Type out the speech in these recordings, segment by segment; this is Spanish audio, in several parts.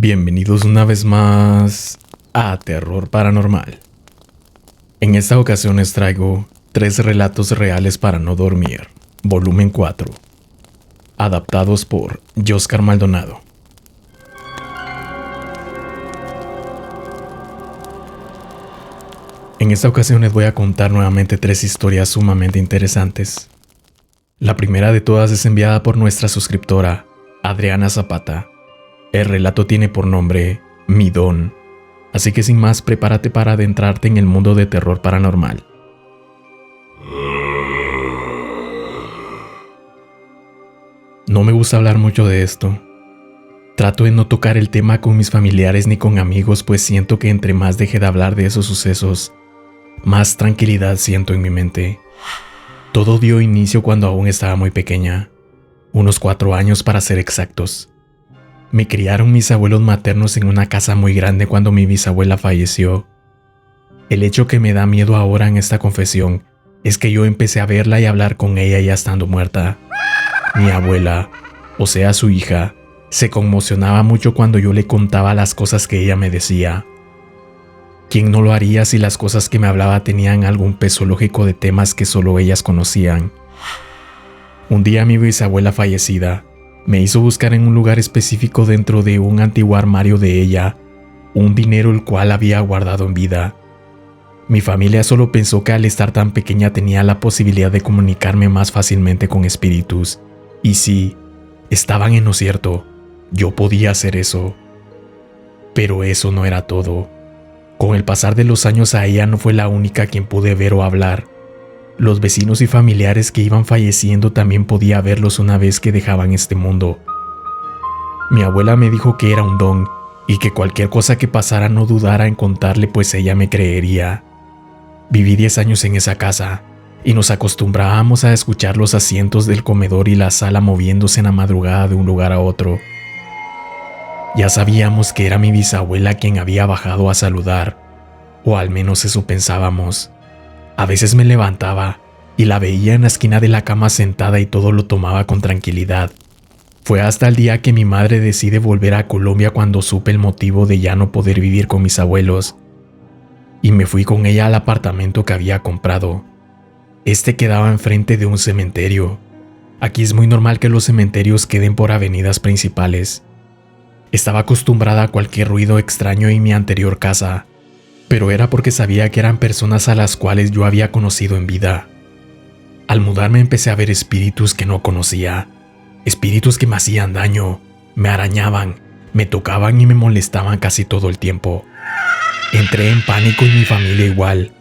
Bienvenidos una vez más a Terror Paranormal. En esta ocasión les traigo 3 relatos reales para no dormir, volumen 4, adaptados por Yoscar Maldonado. En esta ocasión les voy a contar nuevamente 3 historias sumamente interesantes. La primera de todas es enviada por nuestra suscriptora, Adriana Zapata. El relato tiene por nombre Mi Don, así que sin más prepárate para adentrarte en el mundo de terror paranormal. No me gusta hablar mucho de esto. Trato de no tocar el tema con mis familiares ni con amigos, pues siento que entre más deje de hablar de esos sucesos, más tranquilidad siento en mi mente. Todo dio inicio cuando aún estaba muy pequeña, unos 4 años para ser exactos. Me criaron mis abuelos maternos en una casa muy grande cuando mi bisabuela falleció. El hecho que me da miedo ahora en esta confesión es que yo empecé a verla y a hablar con ella ya estando muerta. Mi abuela, o sea su hija, se conmocionaba mucho cuando yo le contaba las cosas que ella me decía. ¿Quién no lo haría si las cosas que me hablaba tenían algún peso lógico de temas que solo ellas conocían? Un día mi bisabuela fallecida me hizo buscar en un lugar específico dentro de un antiguo armario de ella un dinero el cual había guardado en vida. Mi familia solo pensó que al estar tan pequeña tenía la posibilidad de comunicarme más fácilmente con espíritus. Y sí, estaban en lo cierto, yo podía hacer eso. Pero eso no era todo. Con el pasar de los años a ella no fue la única a quien pude ver o hablar. Los vecinos y familiares que iban falleciendo también podía verlos una vez que dejaban este mundo. Mi abuela me dijo que era un don y que cualquier cosa que pasara no dudara en contarle, pues ella me creería. Viví 10 años en esa casa y nos acostumbrábamos a escuchar los asientos del comedor y la sala moviéndose en la madrugada de un lugar a otro. Ya sabíamos que era mi bisabuela quien había bajado a saludar, o al menos eso pensábamos. A veces me levantaba y la veía en la esquina de la cama sentada y todo lo tomaba con tranquilidad. Fue hasta el día que mi madre decide volver a Colombia cuando supe el motivo de ya no poder vivir con mis abuelos. Y me fui con ella al apartamento que había comprado. Este quedaba enfrente de un cementerio. Aquí es muy normal que los cementerios queden por avenidas principales. Estaba acostumbrada a cualquier ruido extraño en mi anterior casa, pero era porque sabía que eran personas a las cuales yo había conocido en vida. Al mudarme empecé a ver espíritus que no conocía, espíritus que me hacían daño, me arañaban, me tocaban y me molestaban casi todo el tiempo. Entré en pánico y mi familia igual.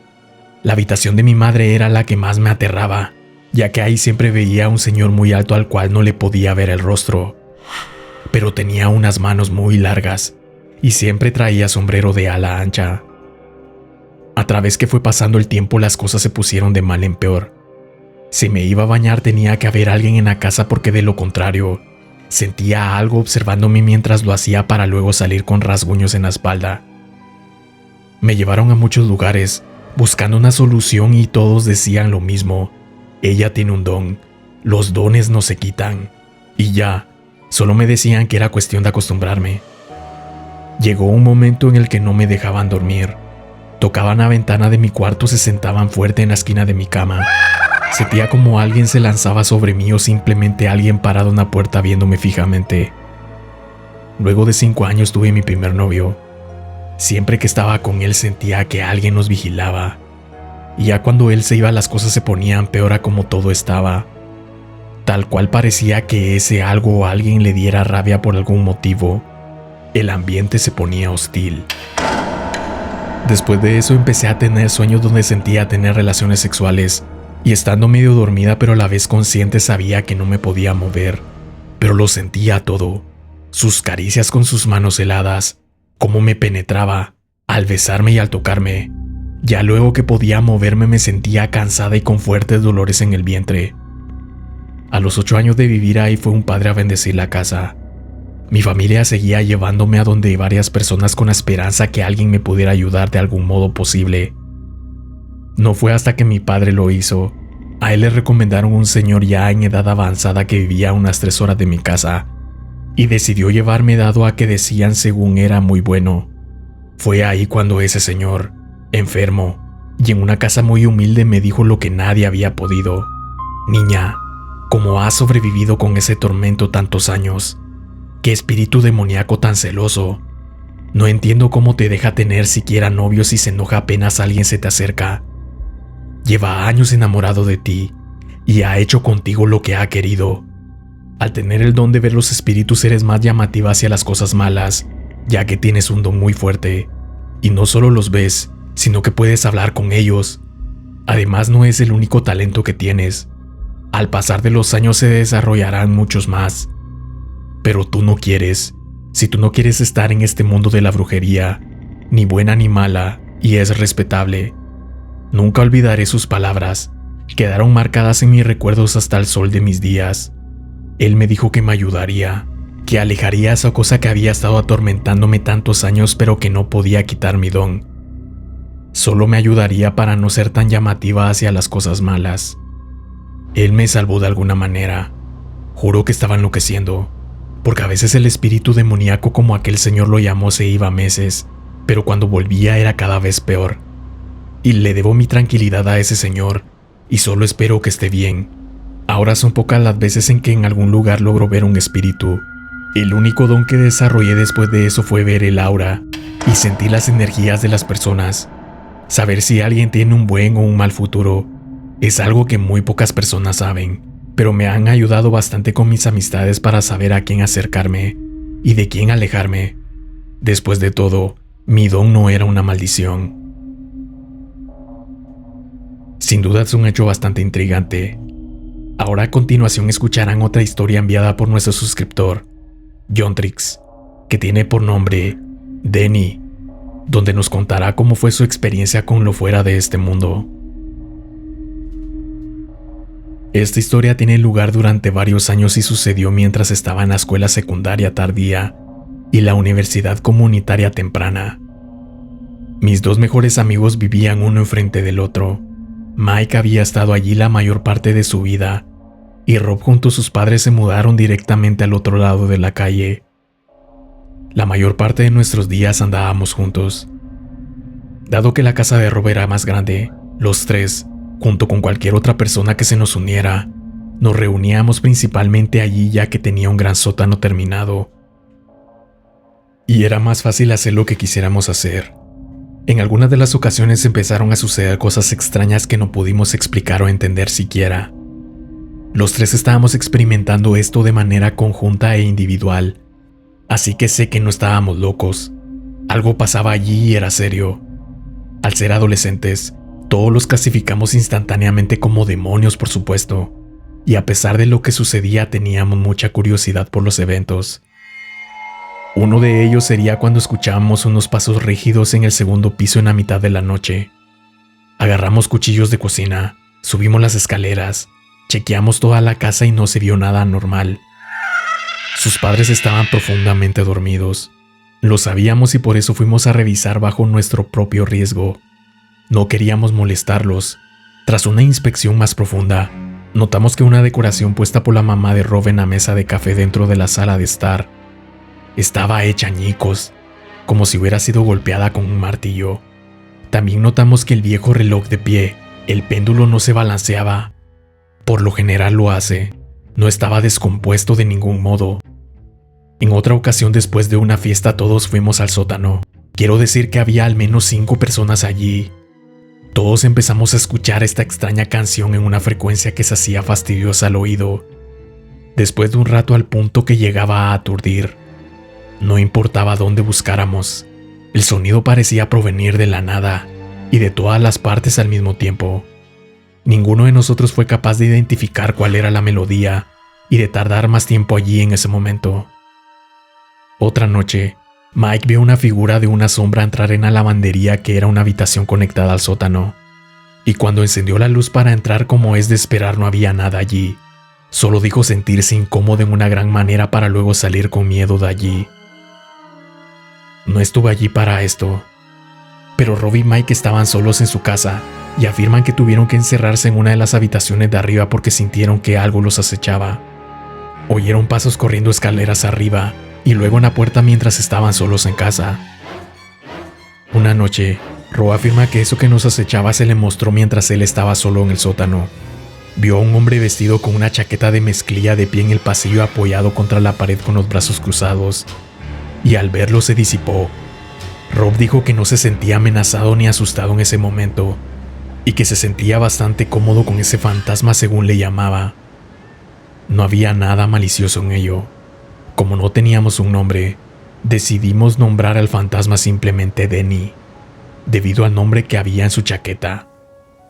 La habitación de mi madre era la que más me aterraba, ya que ahí siempre veía a un señor muy alto al cual no le podía ver el rostro, pero tenía unas manos muy largas y siempre traía sombrero de ala ancha. A través que fue pasando el tiempo las cosas se pusieron de mal en peor. Si me iba a bañar tenía que haber alguien en la casa porque de lo contrario, sentía algo observándome mientras lo hacía para luego salir con rasguños en la espalda. Me llevaron a muchos lugares buscando una solución y todos decían lo mismo: ella tiene un don, los dones no se quitan. Y ya, solo me decían que era cuestión de acostumbrarme. Llegó un momento en el que no me dejaban dormir. Tocaban la ventana de mi cuarto, se sentaban fuerte en la esquina de mi cama. Sentía como alguien se lanzaba sobre mí o simplemente alguien parado en la puerta viéndome fijamente. Luego de 5 años tuve mi primer novio. Siempre que estaba con él sentía que alguien nos vigilaba. Y ya cuando él se iba las cosas se ponían peor a como todo estaba. Tal cual parecía que ese algo o alguien le diera rabia por algún motivo. El ambiente se ponía hostil. Después de eso empecé a tener sueños donde sentía tener relaciones sexuales y estando medio dormida pero a la vez consciente sabía que no me podía mover, pero lo sentía todo. Sus caricias con sus manos heladas, cómo me penetraba, al besarme y al tocarme. Ya luego que podía moverme me sentía cansada y con fuertes dolores en el vientre. A los 8 años de vivir ahí fue un padre a bendecir la casa. Mi familia seguía llevándome a donde varias personas con la esperanza que alguien me pudiera ayudar de algún modo posible. No fue hasta que mi padre lo hizo. A él le recomendaron un señor ya en edad avanzada que vivía a unas 3 horas de mi casa. y decidió llevarme dado a que decían según era muy bueno. Fue ahí cuando ese señor, enfermo, y en una casa muy humilde me dijo lo que nadie había podido. Niña, ¿cómo has sobrevivido con ese tormento tantos años? ¿Qué espíritu demoníaco tan celoso? No entiendo cómo te deja tener siquiera novios y se enoja apenas alguien se te acerca. Lleva años enamorado de ti y ha hecho contigo lo que ha querido. Al tener el don de ver los espíritus eres más llamativa hacia las cosas malas, ya que tienes un don muy fuerte, y no solo los ves, sino que puedes hablar con ellos. Además, no es el único talento que tienes. Al pasar de los años se desarrollarán muchos más. Pero tú no quieres. Si tú no quieres estar en este mundo de la brujería, ni buena ni mala, y es respetable. Nunca olvidaré sus palabras. Quedaron marcadas en mis recuerdos hasta el sol de mis días. Él me dijo que me ayudaría, que alejaría esa cosa que había estado atormentándome tantos años pero que no podía quitar mi don. Solo me ayudaría para no ser tan llamativa hacia las cosas malas. Él me salvó de alguna manera. Juró que estaba enloqueciendo, porque a veces el espíritu demoníaco, como aquel señor lo llamó, se iba meses, pero cuando volvía era cada vez peor. Y le debo mi tranquilidad a ese señor, y solo espero que esté bien. Ahora son pocas las veces en que en algún lugar logro ver un espíritu. El único don que desarrollé después de eso fue ver el aura y sentir las energías de las personas. Saber si alguien tiene un buen o un mal futuro es algo que muy pocas personas saben, pero me han ayudado bastante con mis amistades para saber a quién acercarme y de quién alejarme. Después de todo, mi don no era una maldición. Sin duda es un hecho bastante intrigante. Ahora a continuación escucharán otra historia enviada por nuestro suscriptor, Jontrix, que tiene por nombre Denny, donde nos contará cómo fue su experiencia con lo fuera de este mundo. Esta historia tiene lugar durante varios años y sucedió mientras estaba en la escuela secundaria tardía y la universidad comunitaria temprana. Mis dos mejores amigos vivían uno enfrente del otro. Mike había estado allí la mayor parte de su vida, y Rob junto a sus padres se mudaron directamente al otro lado de la calle. La mayor parte de nuestros días andábamos juntos. Dado que la casa de Rob era más grande, los tres, junto con cualquier otra persona que se nos uniera, nos reuníamos principalmente allí ya que tenía un gran sótano terminado. Y era más fácil hacer lo que quisiéramos hacer. En algunas de las ocasiones empezaron a suceder cosas extrañas que no pudimos explicar o entender siquiera. Los tres estábamos experimentando esto de manera conjunta e individual, así que sé que no estábamos locos. Algo pasaba allí y era serio. Al ser adolescentes, todos los clasificamos instantáneamente como demonios, por supuesto, y a pesar de lo que sucedía teníamos mucha curiosidad por los eventos. Uno de ellos sería cuando escuchábamos unos pasos rígidos en el segundo piso en la mitad de la noche. Agarramos cuchillos de cocina, subimos las escaleras, chequeamos toda la casa y no se vio nada anormal. Sus padres estaban profundamente dormidos. Lo sabíamos y por eso fuimos a revisar bajo nuestro propio riesgo. No queríamos molestarlos. Tras una inspección más profunda, notamos que una decoración puesta por la mamá de Rob en la mesa de café dentro de la sala de estar estaba hecha añicos, como si hubiera sido golpeada con un martillo. También notamos que el viejo reloj de pie, el péndulo, no se balanceaba. Por lo general lo hace. No estaba descompuesto de ningún modo. En otra ocasión, después de una fiesta, todos fuimos al sótano. Quiero decir que había al menos 5 personas allí. Todos empezamos a escuchar esta extraña canción en una frecuencia que se hacía fastidiosa al oído. Después de un rato, al punto que llegaba a aturdir. No importaba dónde buscáramos, el sonido parecía provenir de la nada y de todas las partes al mismo tiempo. Ninguno de nosotros fue capaz de identificar cuál era la melodía y de tardar más tiempo allí en ese momento. Otra noche, Mike vio una figura de una sombra entrar en la lavandería, que era una habitación conectada al sótano, y cuando encendió la luz para entrar, como es de esperar, no había nada allí. Solo dijo sentirse incómodo en una gran manera para luego salir con miedo de allí. No estuve allí para esto, pero Rob y Mike estaban solos en su casa y afirman que tuvieron que encerrarse en una de las habitaciones de arriba porque sintieron que algo los acechaba. Oyeron pasos corriendo escaleras arriba y luego en la puerta mientras estaban solos en casa. Una noche, Ro afirma que eso que nos acechaba se le mostró mientras él estaba solo en el sótano. Vio a un hombre vestido con una chaqueta de mezclilla de pie en el pasillo apoyado contra la pared con los brazos cruzados, y al verlo se disipó. Rob dijo que no se sentía amenazado ni asustado en ese momento, y que se sentía bastante cómodo con ese fantasma según le llamaba. No había nada malicioso en ello. Como no teníamos un nombre, decidimos nombrar al fantasma simplemente Denny, debido al nombre que había en su chaqueta.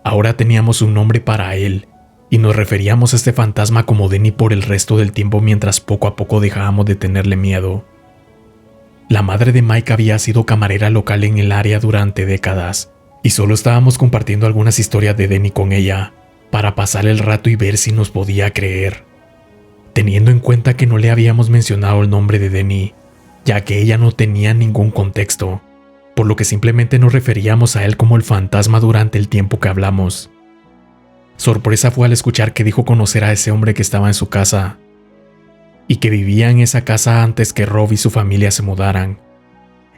Ahora teníamos un nombre para él, y nos referíamos a este fantasma como Denny por el resto del tiempo mientras poco a poco dejábamos de tenerle miedo. La madre de Mike había sido camarera local en el área durante décadas, y solo estábamos compartiendo algunas historias de Denny con ella, para pasar el rato y ver si nos podía creer. Teniendo en cuenta que no le habíamos mencionado el nombre de Denny, ya que ella no tenía ningún contexto, por lo que simplemente nos referíamos a él como el fantasma durante el tiempo que hablamos. Sorpresa fue al escuchar que dijo conocer a ese hombre que estaba en su casa, y que vivía en esa casa antes que Rob y su familia se mudaran.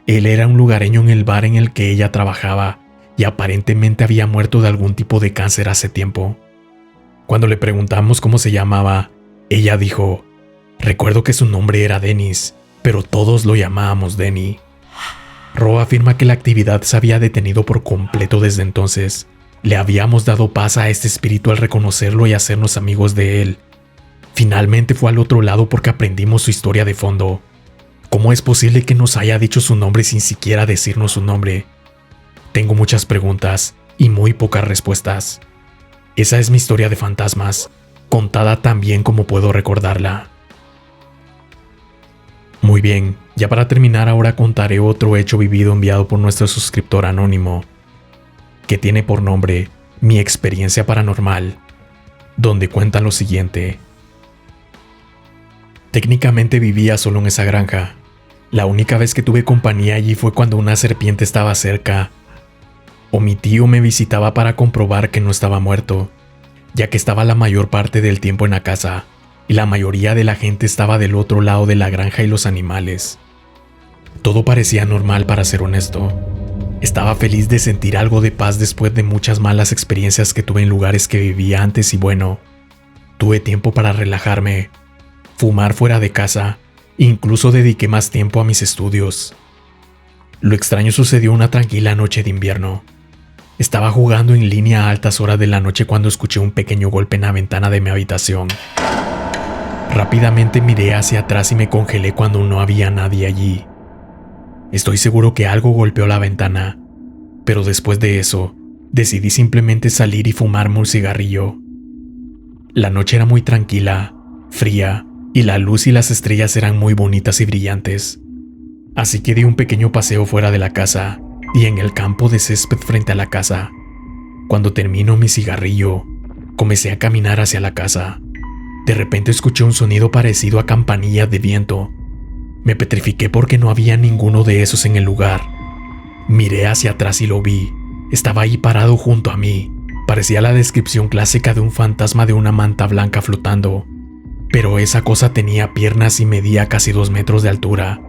Él era un lugareño en el bar en el que ella trabajaba, y aparentemente había muerto de algún tipo de cáncer hace tiempo. Cuando le preguntamos cómo se llamaba, ella dijo: recuerdo que su nombre era Dennis, pero todos lo llamábamos Denny. Ro afirma que la actividad se había detenido por completo desde entonces. Le habíamos dado paz a este espíritu al reconocerlo y hacernos amigos de él. Finalmente fue al otro lado porque aprendimos su historia de fondo. ¿Cómo es posible que nos haya dicho su nombre sin siquiera decirnos su nombre? Tengo muchas preguntas y muy pocas respuestas. Esa es mi historia de fantasmas, contada tan bien como puedo recordarla. Muy bien, ya para terminar ahora contaré otro hecho vivido enviado por nuestro suscriptor anónimo, que tiene por nombre Mi experiencia paranormal, donde cuenta lo siguiente. Técnicamente vivía solo en esa granja. La única vez que tuve compañía allí fue cuando una serpiente estaba cerca, o mi tío me visitaba para comprobar que no estaba muerto, ya que estaba la mayor parte del tiempo en la casa, y la mayoría de la gente estaba del otro lado de la granja y los animales. Todo parecía normal, para ser honesto. Estaba feliz de sentir algo de paz después de muchas malas experiencias que tuve en lugares que vivía antes y bueno, tuve tiempo para relajarme, fumar fuera de casa, e incluso dediqué más tiempo a mis estudios. Lo extraño sucedió una tranquila noche de invierno. Estaba jugando en línea a altas horas de la noche cuando escuché un pequeño golpe en la ventana de mi habitación. Rápidamente miré hacia atrás y me congelé cuando no había nadie allí. Estoy seguro que algo golpeó la ventana, pero después de eso, decidí simplemente salir y fumarme un cigarrillo. La noche era muy tranquila, fría, y la luz y las estrellas eran muy bonitas y brillantes. Así que di un pequeño paseo fuera de la casa y en el campo de césped frente a la casa. Cuando terminó mi cigarrillo, comencé a caminar hacia la casa. De repente escuché un sonido parecido a campanillas de viento. Me petrifiqué porque no había ninguno de esos en el lugar. Miré hacia atrás y lo vi. Estaba ahí parado junto a mí. Parecía la descripción clásica de un fantasma de una manta blanca flotando. Pero esa cosa tenía piernas y medía casi 2 metros de altura.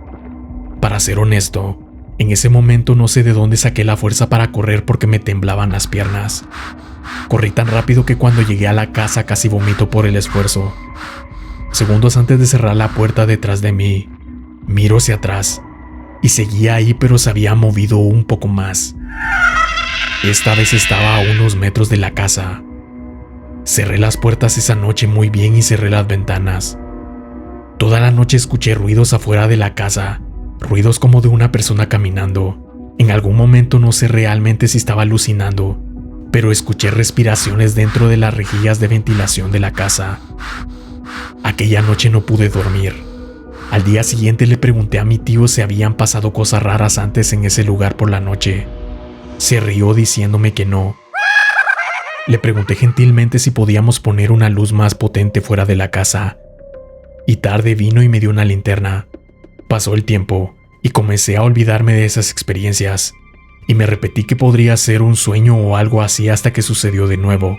Para ser honesto, en ese momento no sé de dónde saqué la fuerza para correr porque me temblaban las piernas. Corrí tan rápido que cuando llegué a la casa casi vomito por el esfuerzo. Segundos antes de cerrar la puerta detrás de mí, miro hacia atrás y seguía ahí, pero se había movido un poco más. Esta vez estaba a unos metros de la casa. Cerré las puertas esa noche muy bien y cerré las ventanas. Toda la noche escuché ruidos afuera de la casa, ruidos como de una persona caminando. En algún momento no sé realmente si estaba alucinando, pero escuché respiraciones dentro de las rejillas de ventilación de la casa. Aquella noche no pude dormir. Al día siguiente le pregunté a mi tío si habían pasado cosas raras antes en ese lugar por la noche. Se rió diciéndome que no. Le pregunté gentilmente si podíamos poner una luz más potente fuera de la casa. Y tarde vino y me dio una linterna. Pasó el tiempo y comencé a olvidarme de esas experiencias. Y me repetí que podría ser un sueño o algo así hasta que sucedió de nuevo.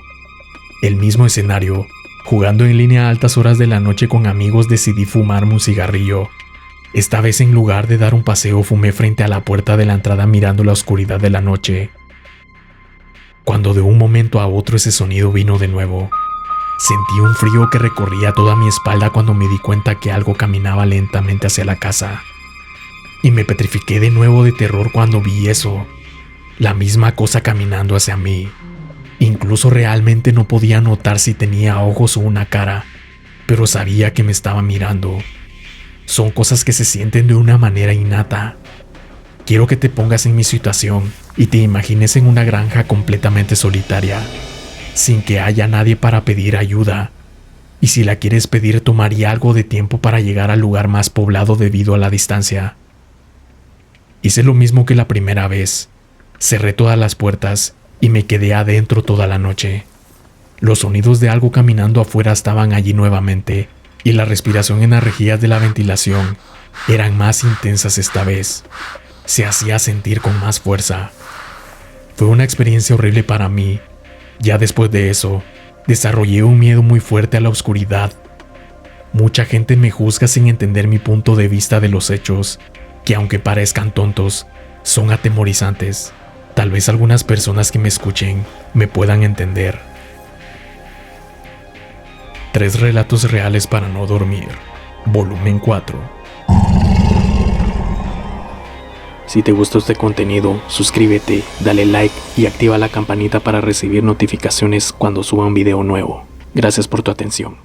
El mismo escenario, Jugando en línea a altas horas de la noche con amigos decidí fumarme un cigarrillo. Esta vez en lugar de dar un paseo fumé frente a la puerta de la entrada mirando la oscuridad de la noche. Cuando de un momento a otro ese sonido vino de nuevo. Sentí un frío que recorría toda mi espalda cuando me di cuenta que algo caminaba lentamente hacia la casa. Y me petrifiqué de nuevo de terror cuando vi eso. La misma cosa caminando hacia mí. Incluso realmente no podía notar si tenía ojos o una cara, pero sabía que me estaba mirando. Son cosas que se sienten de una manera innata. Quiero que te pongas en mi situación y te imagines en una granja completamente solitaria, sin que haya nadie para pedir ayuda. Y si la quieres pedir, tomaría algo de tiempo para llegar al lugar más poblado debido a la distancia. Hice lo mismo que la primera vez. Cerré todas las puertas y me quedé adentro toda la noche. Los sonidos de algo caminando afuera estaban allí nuevamente, y la respiración en las rejillas de la ventilación eran más intensas esta vez. Se hacía sentir con más fuerza. Fue una experiencia horrible para mí. Ya después de eso, desarrollé un miedo muy fuerte a la oscuridad. Mucha gente me juzga sin entender mi punto de vista de los hechos, que aunque parezcan tontos, son atemorizantes. Tal vez algunas personas que me escuchen me puedan entender. 3 relatos reales para no dormir. Volumen 4. Si te gustó este contenido, suscríbete, dale like y activa la campanita para recibir notificaciones cuando suba un video nuevo. Gracias por tu atención.